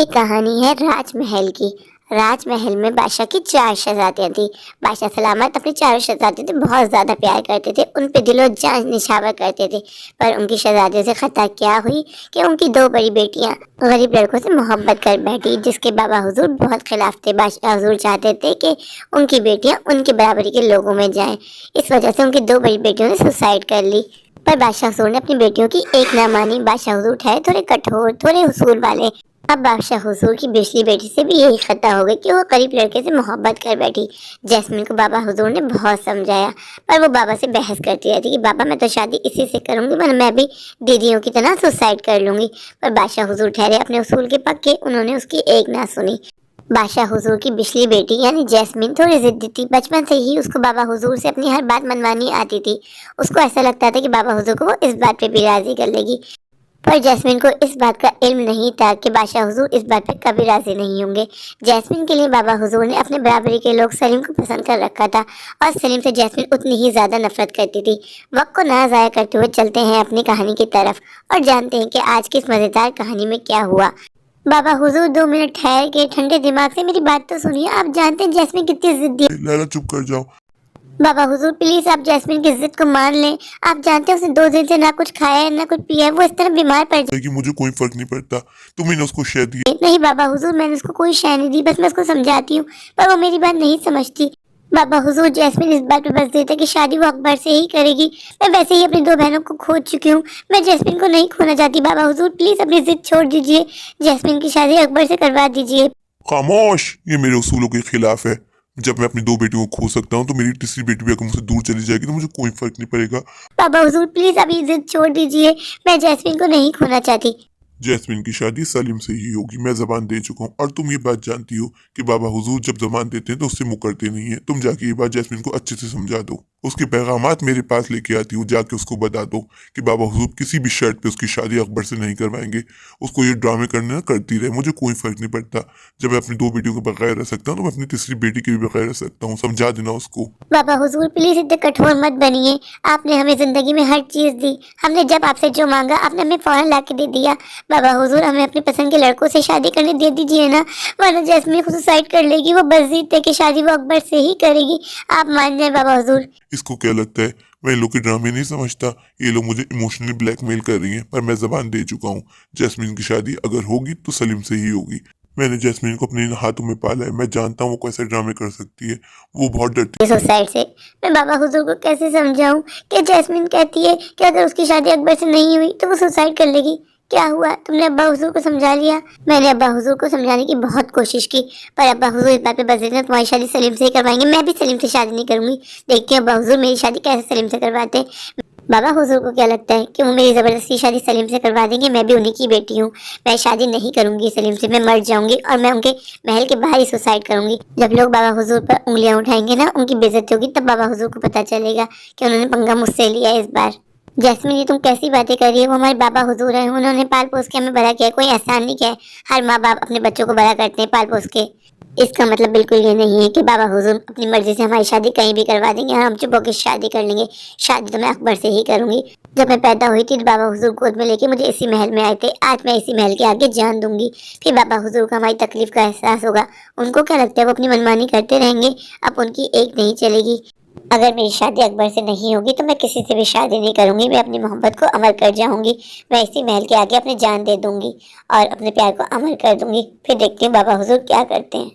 ये कहानी है राजमहल की। राजमहल में बादशाह की 4 शहजादियाँ थी। बादशाह सलामत अपनी चारों शहजादियों से बहुत ज़्यादा प्यार करते थे, उन पे दिलो जान निछावर करते थे। पर उनकी शहजादियों से खता क्या हुई कि उनकी 2 बड़ी बेटियाँ गरीब लड़कों से मोहब्बत कर बैठी, जिसके बाबा हुजूर बहुत खिलाफ थे। बादशाह हुजूर चाहते थे कि उनकी बेटियाँ उनकी बराबरी के लोगों में जाएं। इस वजह से उनकी 2 बड़ी बेटियों ने सुसाइड कर ली। पर बादशाह हुजूर ने अपनी बेटियों की एक ना मानी। बादशाह हुजूर ठहरे थोड़े कठोर, थोड़े उसूल वाले। अब बादशाह हुजूर की बिजली बेटी से भी यही खता हो गई कि वो गरीब लड़के से मोहब्बत कर बैठी। जैस्मिन को बाबा हुजूर ने बहुत समझाया, पर वो बाबा से बहस करती रहती कि बाबा मैं तो शादी इसी से करूंगी, वरना मैं भी दीदियों की तरह सुसाइड कर लूंगी। पर बादशाह हुजूर ठहरे अपने उसूल के पक्के, उन्होंने उसकी एक ना सुनी। बादशाह हुजूर की बिजली बेटी यानी जैस्मिन थोड़ी जिद्दी थी। बचपन से ही उसको बाबा हुजूर से अपनी हर बात मनवानी आती थी। उसको ऐसा लगता था कि बाबा हुजूर को वो इस बात पे भी राजी कर लेगी। पर जैस्मिन को इस बात का इल्म नहीं था कि बादशाह हुजूर इस बात पे कभी राजी नहीं होंगे। जैस्मिन के लिए बाबा हुजूर ने अपने बराबरी के लोग सलीम को पसंद कर रखा था और सलीम से जैस्मिन उतनी ही ज़्यादा नफरत करती थी। वक्त को ना ज़ाया करते हुए चलते हैं अपनी कहानी की तरफ और जानते हैं कि आज की इस मज़ेदार कहानी में क्या हुआ। बाबा हुजूर 2 मिनट ठहर के ठंडे दिमाग से मेरी बात तो सुनिए। आप जानते हैं जैस्मिन कितनी जिद्दी है। लैला चुप कर जाओ। बाबा हुजूर प्लीज आप जैस्मिन की जिद को मान लें। आप जानते हैं उसने 2 दिन से ना कुछ खाया है ना कुछ पिया है, वो इस तरह बीमार पड़ कि मुझे कोई फर्क नहीं पड़ता, तुम्ही ने उसको शह दी। नहीं बाबा हुजूर मैंने उसको कोई शय नहीं दी, बस मैं उसको समझाती हूँ पर वो मेरी बात नहीं समझती। बाबा हुजूर जैस्मिन इस बात पे बस देता कि शादी वो अकबर से ही करेगी। मैं वैसे ही अपनी 2 बहनों को खो चुकी हूँ, मैं जैस्मिन को नहीं खोना चाहती। बाबा हुजूर प्लीज अपनी जिद छोड़ दीजिए, जैस्मिन की शादी अकबर से करवा दीजिए। खामोश, ये मेरे उसूलों के खिलाफ है। जब मैं अपनी 2 बेटियों को खो सकता हूँ तो मेरी तीसरी बेटी भी अगर मुझसे दूर चली जाएगी तो मुझे कोई फर्क नहीं पड़ेगा। बाबा हुजूर प्लीज अब ये जिद छोड़ दीजिए, मैं जैस्मिन को नहीं खोना चाहती। जैस्मिन की शादी सलीम से ही होगी, मैं जबान दे चुका हूँ और तुम ये बात जानती हो कि बाबा हुजूर जब जबान देते हैं तो उससे मुकरते नहीं है। तुम जाके ये बात जैस्मिन को अच्छे से समझा दो, उसके पैगामात मेरे पास लेके आती हूँ। जाके उसको बता दो कि बाबा हुजूर किसी भी शर्त पे उसकी शादी अकबर से नहीं करवाएंगे। उसको ये ड्रामे करना करती रहे, मुझे कोई फर्क नहीं पड़ता। जब मैं अपनी 2 बेटियों के बगैर रह सकता हूँ तो मैं अपनी तीसरी बेटी के भी बगैर रह सकता हूँ। समझा देना उसको। बाबा हुजूर प्लीज इतने कठोर मत बनिए। आपने हमें जिंदगी में हर चीज दी, हमने जब आपसे जो मांगा आपने हमें फौरन ला के दे दिया। बाबा हुजूर हमें अपनी पसंद के लड़कों से शादी करने दे दीजिए ना, वरना जैस्मिन खुद सुसाइड कर लेगी। वो बस जीत है कि शादी वो अकबर से ही करेगी। आप मान जाए बाबा हुजूर। इसको क्या लगता है मैं इन लोग के ड्रामे नहीं समझता? ये लोग मुझे इमोशनली ब्लैकमेल कर रही हैं, पर मैं जबान दे चुका हूँ। जैस्मिन की शादी अगर होगी तो सलीम से ही होगी। मैंने जैस्मिन को अपने हाथों में पाला है, मैं जानता हूँ वो कैसे ड्रामे कर सकती है। वो बहुत डरती सुसाइड से मैं बाबा हुजूर को कैसे समझाऊं कि जैस्मिन कहती है कि अगर उसकी शादी अकबर से नहीं हुई तो वो सुसाइड कर लेगी। क्या हुआ, तुमने अब्बा हुजूर को समझा लिया? मैंने अब्बा हुजूर को समझाने की बहुत कोशिश की, पर अब्बा हुजूर इस बात पे बस देते हैं तुम्हारी शादी सलीम से ही करवाएंगे। मैं भी सलीम से शादी नहीं करूंगी। देखती हूँ अब्बा हुजूर मेरी शादी कैसे सलीम से करवाते हैं। बाबा हुजूर को क्या लगता है कि वो मेरी जबरदस्ती शादी सलीम से करवा देंगे? मैं भी उन्हीं की बेटी हूँ, मैं शादी नहीं करूंगी सलीम से। मैं मर जाऊंगी और मैं उनके महल के बाहर ही सुसाइड करूंगी। जब लोग बाबा हुजूर पर उंगलियां उठाएंगे ना, उनकी बेइज्जती होगी, तब बाबा हुजूर को पता चलेगा कि उन्होंने पंगा मुझसे लिया इस बार। जैस्मिन ये तुम कैसी बातें कर रही है? वो हमारे बाबा हुजूर हैं, उन्होंने पाल पोस के हमें बड़ा किया, कोई एहसान नहीं किया है। हर माँ बाप अपने बच्चों को बड़ा करते हैं पाल पोस के। इसका मतलब बिल्कुल ये नहीं है कि बाबा हुजूर अपनी मर्जी से हमारी शादी कहीं भी करवा देंगे और हम चुप होकर शादी कर लेंगे। शादी तो मैं अकबर से ही करूंगी। जब मैं पैदा हुई थी तो बाबा हुजूर गोद में लेके मुझे इसी महल में आए थे। आज मैं इसी महल के आगे जान दूंगी, फिर बाबा हुजूर को हमारी तकलीफ का एहसास होगा। उनको क्या लगता है वो अपनी मनमानी करते रहेंगे, अब उनकी एक नहीं चलेगी। अगर मेरी शादी अकबर से नहीं होगी तो मैं किसी से भी शादी नहीं करूंगी। मैं अपनी मोहब्बत को अमर कर जाऊंगी। मैं इसी महल के आगे अपनी जान दे दूंगी और अपने प्यार को अमर कर दूंगी। फिर देखती हूँ बाबा हुजूर क्या करते हैं।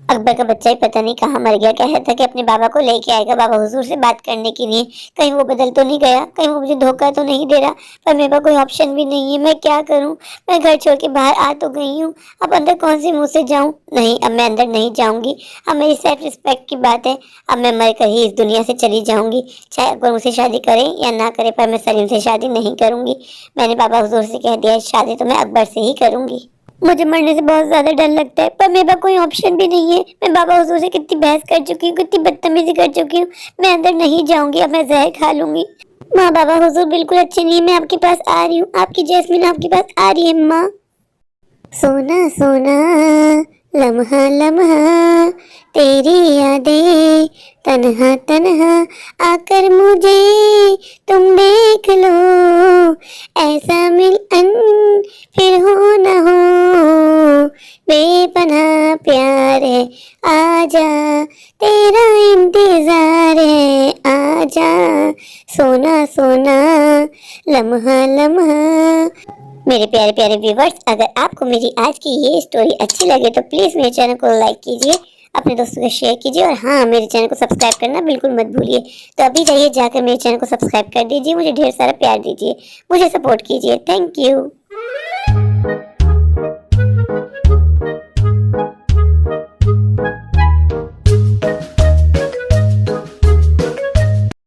अकबर का बच्चा ही पता नहीं कहाँ मर गया, कह रहा था कि अपने बाबा को लेके आएगा बाबा हुजूर से बात करने के लिए। कहीं वो बदल तो नहीं गया, कहीं वो मुझे धोखा तो नहीं दे रहा। पर मेरे पास कोई ऑप्शन भी नहीं है, मैं क्या करूं? मैं घर छोड़ के बाहर आ तो गई हूँ, अब अंदर कौन सी मुंह से जाऊं? नहीं, अब मैं अंदर नहीं जाऊंगी। अब मेरी सेल्फ रिस्पेक्ट की बात है, अब मैं मर कर ही इस दुनिया से चली जाऊंगी। चाहे अकबर मुझसे शादी करे या ना करे, पर मैं सलीम से शादी नहीं करूंगी। मैंने बाबा हुजूर से कह दिया शादी तो मैं अकबर से ही करूंगी। मुझे मरने से बहुत ज्यादा डर लगता है, पर मेरे पास कोई ऑप्शन भी नहीं है। मैं बाबा हुजूर से कितनी बहस कर चुकी हूँ, कितनी बदतमीजी कर चुकी हूँ। मैं अंदर नहीं जाऊंगी, अब मैं जहर खा लूंगी। माँ बाबा हुजूर बिल्कुल अच्छे नहीं है, मैं आपके पास आ रही हूँ। आपकी जैस्मिन आपके पास आ रही है माँ। सोना सोना लम्हा लम्हा तेरी यादें तन्हा तन्हा आकर मुझे तुम देख लो। ऐसा मिलन फिर हो न हो, बेपनाह प्यार है, आजा तेरा इंतजार है, आजा सोना सोना लम्हा लम्हा। मेरे प्यारे प्यारे व्यूवर्स, अगर आपको मेरी आज की ये स्टोरी अच्छी लगे तो प्लीज़ मेरे चैनल को लाइक कीजिए, अपने दोस्तों को शेयर कीजिए और हाँ, मेरे चैनल को सब्सक्राइब करना बिल्कुल मत भूलिए। तो अभी जाइए जाकर मेरे चैनल को सब्सक्राइब कर दीजिए, मुझे ढेर सारा प्यार दीजिए, मुझे सपोर्ट कीजिए। Thank you.